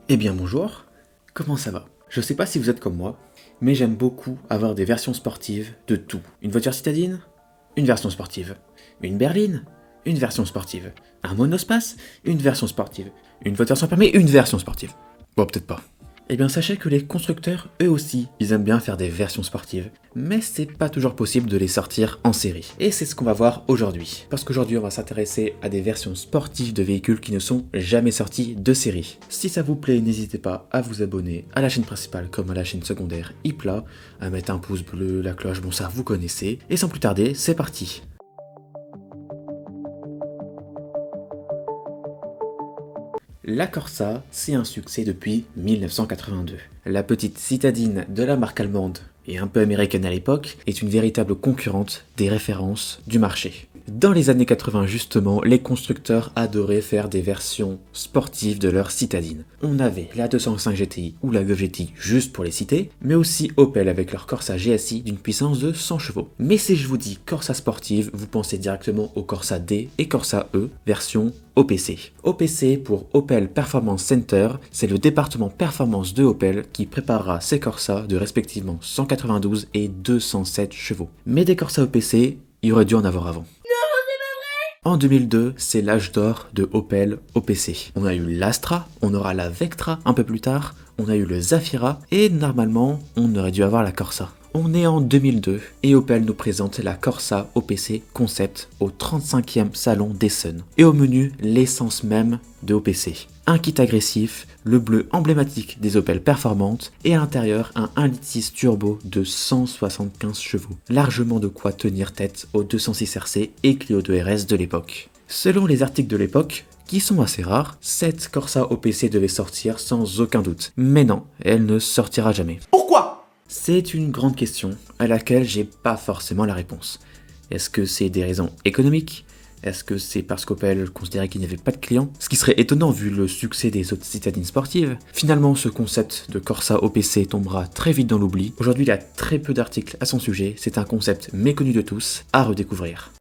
Eh bien bonjour, comment ça va? Je sais pas si vous êtes comme moi, mais j'aime beaucoup avoir des versions sportives de tout. Une voiture citadine? Une version sportive. Une berline? Une version sportive. Un monospace? Une version sportive. Une voiture sans permis? Une version sportive. Bon, peut-être pas. Eh bien sachez que les constructeurs, eux aussi, ils aiment bien faire des versions sportives, mais c'est pas toujours possible de les sortir en série. Et c'est ce qu'on va voir aujourd'hui. Parce qu'aujourd'hui on va s'intéresser à des versions sportives de véhicules qui ne sont jamais sortis de série. Si ça vous plaît, n'hésitez pas à vous abonner à la chaîne principale comme à la chaîne secondaire Ipla, à mettre un pouce bleu, la cloche, bon ça vous connaissez. Et sans plus tarder, c'est parti. La Corsa, c'est un succès depuis 1982. La petite citadine de la marque allemande, et un peu américaine à l'époque, est une véritable concurrente des références du marché. Dans les années 80 justement, les constructeurs adoraient faire des versions sportives de leur citadine. On avait la 205 GTI ou la Golf GTI juste pour les citer, mais aussi Opel avec leur Corsa GSI d'une puissance de 100 chevaux. Mais si je vous dis Corsa sportive, vous pensez directement au Corsa D et Corsa E, version OPC. OPC pour Opel Performance Center, c'est le département performance de Opel qui préparera ses Corsa de respectivement 192 et 207 chevaux. Mais des Corsa OPC, il aurait dû en avoir avant. En 2002, c'est l'âge d'or de Opel OPC. On a eu l'Astra, on aura la Vectra un peu plus tard, on a eu le Zafira et normalement, on aurait dû avoir la Corsa. On est en 2002 et Opel nous présente la Corsa OPC Concept au 35e salon d'Essen. Et au menu, l'essence même de OPC. Un kit agressif, le bleu emblématique des Opel performantes et à l'intérieur un 1.6 litre turbo de 175 chevaux. Largement de quoi tenir tête aux 206 RC et Clio 2 RS de l'époque. Selon les articles de l'époque, qui sont assez rares, cette Corsa OPC devait sortir sans aucun doute. Mais non, elle ne sortira jamais. Pourquoi ? C'est une grande question à laquelle j'ai pas forcément la réponse. Est-ce que c'est des raisons économiques ? Est-ce que c'est parce qu'Opel considérait qu'il n'y avait pas de clients? Ce qui serait étonnant vu le succès des autres citadines sportives. Finalement, ce concept de Corsa OPC tombera très vite dans l'oubli. Aujourd'hui, il y a très peu d'articles à son sujet. C'est un concept méconnu de tous, à redécouvrir.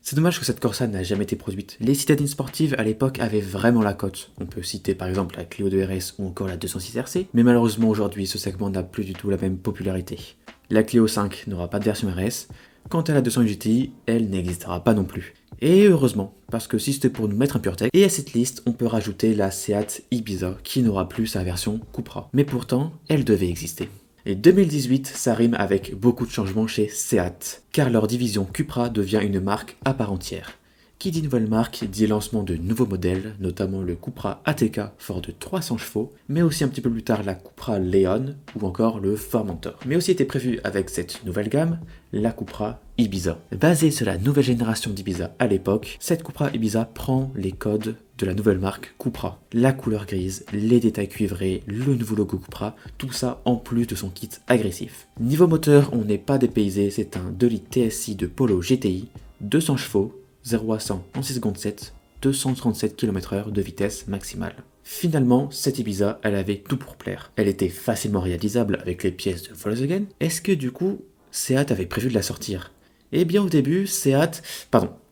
C'est dommage que cette Corsa n'a jamais été produite. Les citadines sportives à l'époque avaient vraiment la cote. On peut citer par exemple la Clio 2 RS ou encore la 206 RC, mais malheureusement aujourd'hui ce segment n'a plus du tout la même popularité. La Clio 5 n'aura pas de version RS, quant à la 200 GTI, elle n'existera pas non plus. Et heureusement, parce que si c'était pour nous mettre un PureTech, et à cette liste on peut rajouter la Seat Ibiza qui n'aura plus sa version Cupra. Mais pourtant, elle devait exister. Et 2018, ça rime avec beaucoup de changements chez Seat, car leur division Cupra devient une marque à part entière. Qui dit nouvelle marque dit lancement de nouveaux modèles, notamment le Cupra ATK fort de 300 chevaux, mais aussi un petit peu plus tard la Cupra Leon ou encore le Formentor. Mais aussi était prévu avec cette nouvelle gamme, la Cupra Ibiza. Basée sur la nouvelle génération d'Ibiza à l'époque, cette Cupra Ibiza prend les codes de la nouvelle marque Cupra. La couleur grise, les détails cuivrés, le nouveau logo Cupra, tout ça en plus de son kit agressif. Niveau moteur, on n'est pas dépaysé, c'est un 2 litres TSI de Polo GTI, 200 chevaux, 0 à 100 en 6 secondes 7, 237 km/h de vitesse maximale. Finalement, cette Ibiza, elle avait tout pour plaire. Elle était facilement réalisable avec les pièces de Volkswagen. Est-ce que du coup, Seat avait prévu de la sortir? Eh bien au début,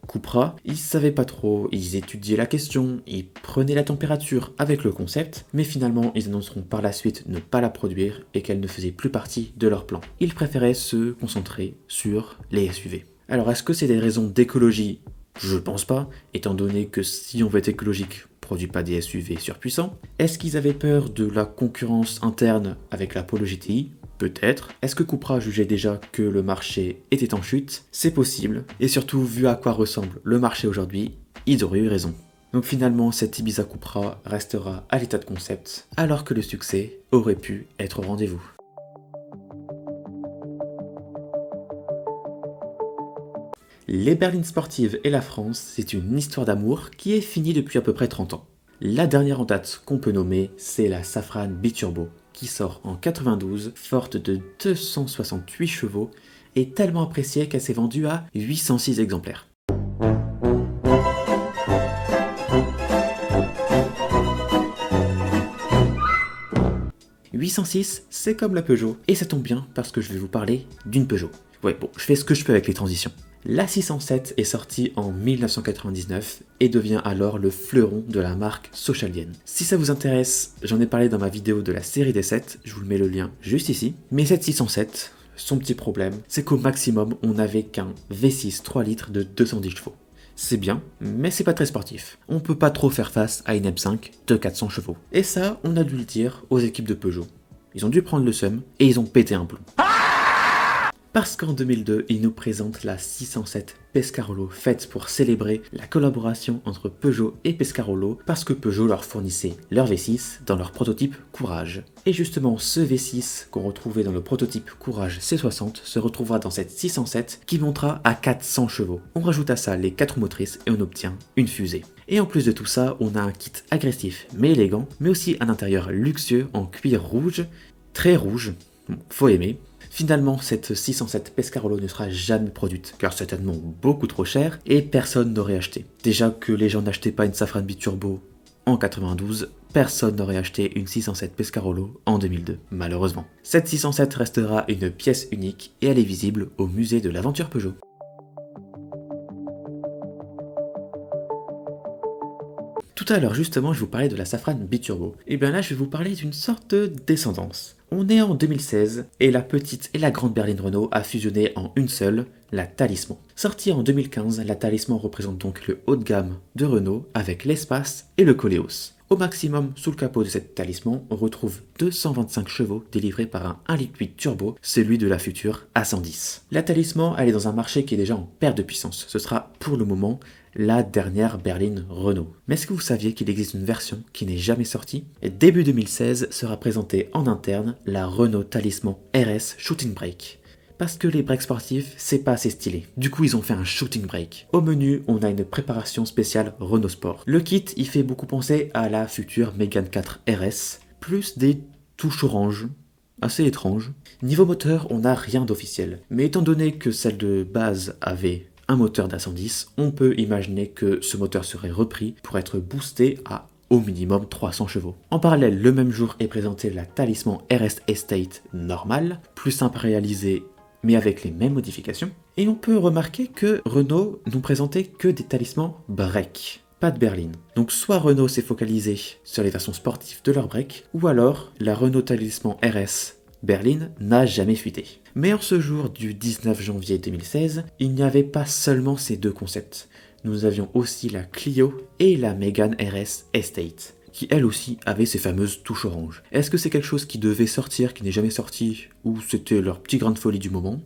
Cupra, ils savaient pas trop, ils étudiaient la question, ils prenaient la température avec le concept, mais finalement ils annonceront par la suite ne pas la produire et qu'elle ne faisait plus partie de leur plan. Ils préféraient se concentrer sur les SUV. Alors est-ce que c'est des raisons d'écologie? Je pense pas, étant donné que si on veut être écologique, produit pas des SUV surpuissants. Est-ce qu'ils avaient peur de la concurrence interne avec la Polo GTI? Peut-être. Est-ce que Cupra jugeait déjà que le marché était en chute? C'est possible. Et surtout, vu à quoi ressemble le marché aujourd'hui, ils auraient eu raison. Donc finalement, cette Ibiza Cupra restera à l'état de concept, alors que le succès aurait pu être au rendez-vous. Les berlines sportives et la France, c'est une histoire d'amour qui est finie depuis à peu près 30 ans. La dernière en date qu'on peut nommer, c'est la Safran Biturbo, qui sort en 92, forte de 268 chevaux, et tellement appréciée qu'elle s'est vendue à 806 exemplaires. « 806, c'est comme la Peugeot, et ça tombe bien parce que je vais vous parler d'une Peugeot. Ouais, bon, je fais ce que je peux avec les transitions. La 607 est sortie en 1999 et devient alors le fleuron de la marque Socialien. Si ça vous intéresse, j'en ai parlé dans ma vidéo de la série des 7, je vous mets le lien juste ici. Mais cette 607, son petit problème, c'est qu'au maximum, on n'avait qu'un V6 3 litres de 210 chevaux. C'est bien, mais c'est pas très sportif. On peut pas trop faire face à une M5 de 400 chevaux. Et ça, on a dû le dire aux équipes de Peugeot. Ils ont dû prendre le seum et ils ont pété un plomb. Parce qu'en 2002, ils nous présentent la 607 Pescarolo, faite pour célébrer la collaboration entre Peugeot et Pescarolo, parce que Peugeot leur fournissait leur V6 dans leur prototype Courage. Et justement, ce V6 qu'on retrouvait dans le prototype Courage C60 se retrouvera dans cette 607 qui montera à 400 chevaux. On rajoute à ça les 4 motrices et on obtient une fusée. Et en plus de tout ça, on a un kit agressif mais élégant, mais aussi un intérieur luxueux en cuir rouge, très rouge, faut aimer. Finalement, cette 607 Pescarolo ne sera jamais produite, car certainement beaucoup trop cher, et personne n'aurait acheté. Déjà que les gens n'achetaient pas une Safran Biturbo en 92, personne n'aurait acheté une 607 Pescarolo en 2002, malheureusement. Cette 607 restera une pièce unique, et elle est visible au musée de l'aventure Peugeot. Tout à l'heure, justement, je vous parlais de la Safran Biturbo. Et bien là, je vais vous parler d'une sorte de descendance. On est en 2016, et la petite et la grande berline Renault a fusionné en une seule, la Talisman. Sortie en 2015, la Talisman représente donc le haut de gamme de Renault, avec l'espace et le Koleos. Au maximum, sous le capot de cette Talisman, on retrouve 225 chevaux délivrés par un 1,8 turbo, celui de la future A110. La Talisman, elle est dans un marché qui est déjà en perte de puissance. Ce sera, pour le moment, la dernière berline Renault. Mais est-ce que vous saviez qu'il existe une version qui n'est jamais sortie? Et début 2016 sera présentée en interne la Renault Talisman RS Shooting Brake. Parce que les breaks sportifs, c'est pas assez stylé. Du coup, ils ont fait un shooting brake. Au menu, on a une préparation spéciale Renault Sport. Le kit, il fait beaucoup penser à la future Mégane 4 RS, plus des touches orange, assez étranges. Niveau moteur, on n'a rien d'officiel. Mais étant donné que celle de base avait un moteur d'A110, on peut imaginer que ce moteur serait repris pour être boosté à au minimum 300 chevaux. En parallèle, le même jour est présentée la Talisman RS Estate normale, plus simple à réaliser mais avec les mêmes modifications. Et on peut remarquer que Renault nous présentait que des talismans break, pas de berline. Donc soit Renault s'est focalisé sur les versions sportives de leur break, ou alors la Renault Talisman RS berline n'a jamais fuité. Mais en ce jour du 19 janvier 2016, il n'y avait pas seulement ces deux concepts. Nous avions aussi la Clio et la Mégane RS Estate, qui elle aussi avait ces fameuses touches orange. Est-ce que c'est quelque chose qui devait sortir, qui n'est jamais sorti, ou c'était leur petit grain de folie du moment?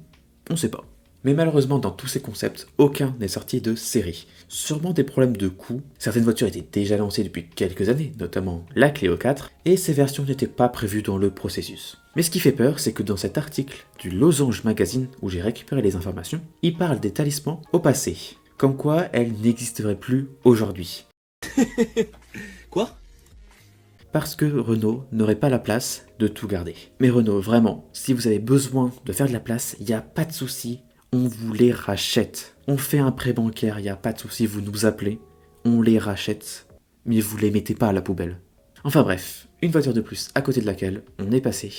On sait pas. Mais malheureusement, dans tous ces concepts, aucun n'est sorti de série. Sûrement des problèmes de coût. Certaines voitures étaient déjà lancées depuis quelques années, notamment la Clio 4, et ces versions n'étaient pas prévues dans le processus. Mais ce qui fait peur, c'est que dans cet article du Losange Magazine, où j'ai récupéré les informations, il parle des talismans au passé, comme quoi elles n'existeraient plus aujourd'hui. Quoi? Parce que Renault n'aurait pas la place de tout garder. Mais Renault, vraiment, si vous avez besoin de faire de la place, il n'y a pas de souci, on vous les rachète. On fait un prêt bancaire, il n'y a pas de souci, vous nous appelez, on les rachète, mais vous les mettez pas à la poubelle. Enfin bref, une voiture de plus à côté de laquelle on est passé.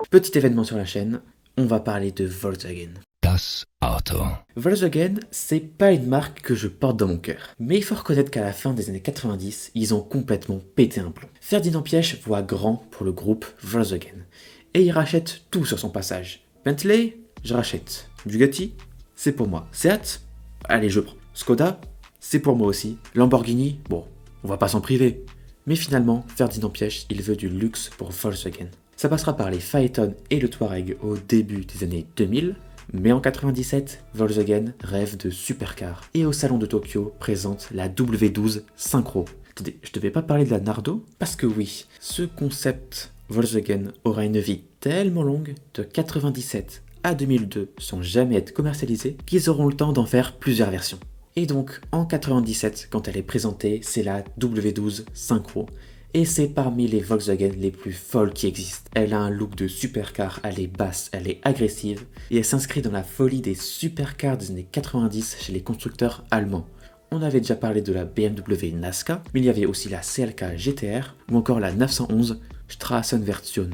Petit événement sur la chaîne, on va parler de Volkswagen. Das Auto. Volkswagen, c'est pas une marque que je porte dans mon cœur. Mais il faut reconnaître qu'à la fin des années 90, ils ont complètement pété un plomb. Ferdinand Piëch voit grand pour le groupe Volkswagen. Et il rachète tout sur son passage. Bentley, je rachète. Bugatti, c'est pour moi. Seat, allez je prends. Skoda, c'est pour moi aussi. Lamborghini, bon, on va pas s'en priver. Mais finalement, Ferdinand Piëch, il veut du luxe pour Volkswagen. Ça passera par les Phaeton et le Touareg au début des années 2000. Mais en 97, Volkswagen rêve de supercar et au salon de Tokyo présente la W12 Synchro. Attendez, je devais pas parler de la Nardo? Parce que oui, ce concept Volkswagen aura une vie tellement longue de 97 à 2002 sans jamais être commercialisé qu'ils auront le temps d'en faire plusieurs versions. Et donc en 97, quand elle est présentée, c'est la W12 Synchro. Et c'est parmi les Volkswagen les plus folles qui existent. Elle a un look de supercar, elle est basse, elle est agressive, et elle s'inscrit dans la folie des supercars des années 90 chez les constructeurs allemands. On avait déjà parlé de la BMW Nazca, mais il y avait aussi la CLK GTR, ou encore la 911, Straßenversion.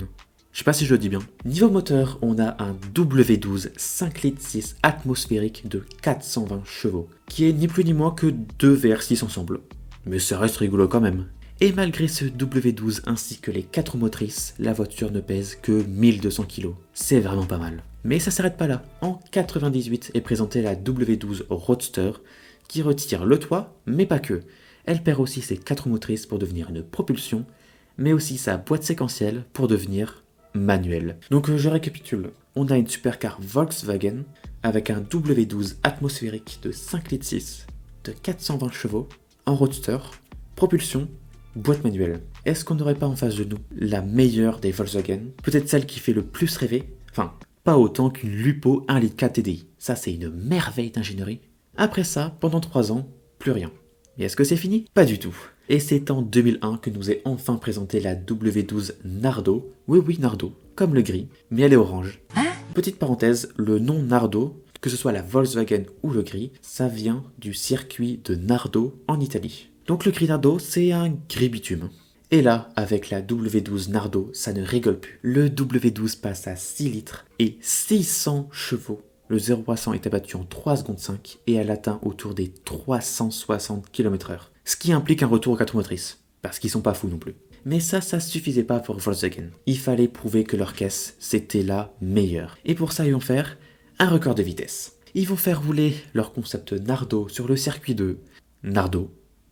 Je sais pas si je le dis bien. Niveau moteur, on a un W12 5 litres 6 atmosphérique de 420 chevaux, qui est ni plus ni moins que 2 VR6 ensemble. Mais ça reste rigolo quand même. Et malgré ce W12 ainsi que les 4 motrices, la voiture ne pèse que 1200 kg. C'est vraiment pas mal. Mais ça s'arrête pas là. En 98 est présentée la W12 Roadster, qui retire le toit, mais pas que. Elle perd aussi ses 4 motrices pour devenir une propulsion, mais aussi sa boîte séquentielle pour devenir manuelle. Donc je récapitule. On a une supercar Volkswagen avec un W12 atmosphérique de 5 litres 6 de 420 chevaux, en roadster, propulsion, boîte manuelle. Est-ce qu'on n'aurait pas en face de nous la meilleure des Volkswagen? Peut-être celle qui fait le plus rêver? Enfin, pas autant qu'une Lupo 1 litre 4 TDI. Ça, c'est une merveille d'ingénierie. Après ça, pendant 3 ans, plus rien. Mais est-ce que c'est fini? Pas du tout. Et c'est en 2001 que nous est enfin présenté la W12 Nardo. Oui, Nardo, comme le gris, mais elle est orange. Petite parenthèse, le nom Nardo, que ce soit la Volkswagen ou le gris, ça vient du circuit de Nardo en Italie. Donc le gris Nardo, c'est un gris bitume. Et là, avec la W12 Nardo, ça ne rigole plus. Le W12 passe à 6 litres et 600 chevaux. Le 0 à 100 est abattu en 3 secondes 5 et elle atteint autour des 360 km/h. Ce qui implique un retour aux 4 motrices, parce qu'ils sont pas fous non plus. Mais ça suffisait pas pour Volkswagen. Il fallait prouver que leur caisse, c'était la meilleure. Et pour ça, ils vont faire un record de vitesse. Ils vont faire rouler leur concept Nardo sur le circuit de Nardo,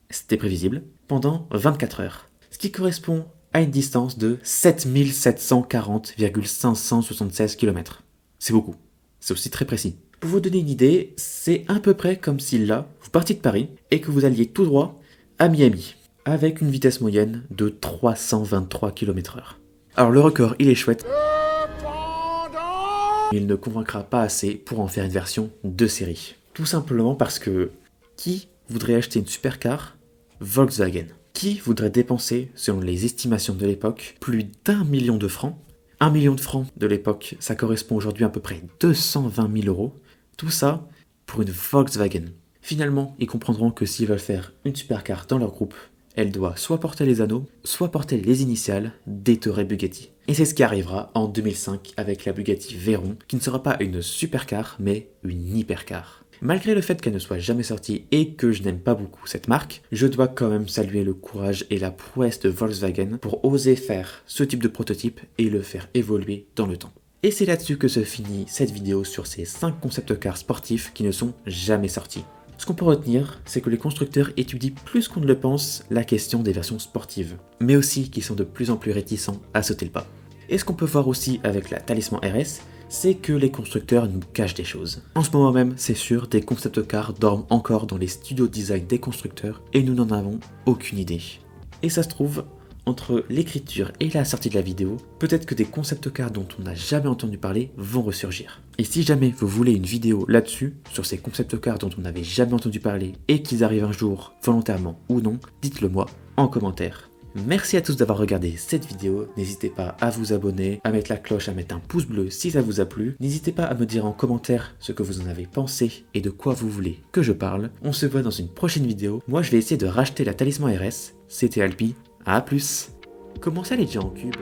c'était prévisible, pendant 24 heures. Ce qui correspond à une distance de 7740,576 km. C'est beaucoup. C'est aussi très précis. Pour vous donner une idée, c'est à peu près comme si là, vous partiez de Paris et que vous alliez tout droit à Miami, avec une vitesse moyenne de 323 km/h. Alors le record, il est chouette. Il ne convaincra pas assez pour en faire une version de série. Tout simplement parce que qui voudrait acheter une supercar Volkswagen? Qui voudrait dépenser, selon les estimations de l'époque, plus d'1 million de francs? 1 million de francs de l'époque, ça correspond aujourd'hui à peu près 220 000 euros. Tout ça pour une Volkswagen. Finalement, ils comprendront que s'ils veulent faire une supercar dans leur groupe, elle doit soit porter les anneaux, soit porter les initiales d'Ettore Bugatti. Et c'est ce qui arrivera en 2005 avec la Bugatti Veyron, qui ne sera pas une supercar, mais une hypercar. Malgré le fait qu'elle ne soit jamais sortie et que je n'aime pas beaucoup cette marque, je dois quand même saluer le courage et la prouesse de Volkswagen pour oser faire ce type de prototype et le faire évoluer dans le temps. Et c'est là-dessus que se finit cette vidéo sur ces 5 concept cars sportifs qui ne sont jamais sortis. Ce qu'on peut retenir, c'est que les constructeurs étudient plus qu'on ne le pense la question des versions sportives, mais aussi qu'ils sont de plus en plus réticents à sauter le pas. Et ce qu'on peut voir aussi avec la Talisman RS, c'est que les constructeurs nous cachent des choses. En ce moment même, c'est sûr, des concept cars dorment encore dans les studios design des constructeurs et nous n'en avons aucune idée. Et ça se trouve, entre l'écriture et la sortie de la vidéo, peut-être que des concept cars dont on n'a jamais entendu parler vont ressurgir. Et si jamais vous voulez une vidéo là-dessus, sur ces concept cars dont on n'avait jamais entendu parler et qu'ils arrivent un jour, volontairement ou non, dites-le moi en commentaire. Merci à tous d'avoir regardé cette vidéo, n'hésitez pas à vous abonner, à mettre la cloche, à mettre un pouce bleu si ça vous a plu. N'hésitez pas à me dire en commentaire ce que vous en avez pensé et de quoi vous voulez que je parle. On se voit dans une prochaine vidéo. Moi je vais essayer de racheter la Talisman RS. C'était Alpi, à plus. Comment ça les gens en cube?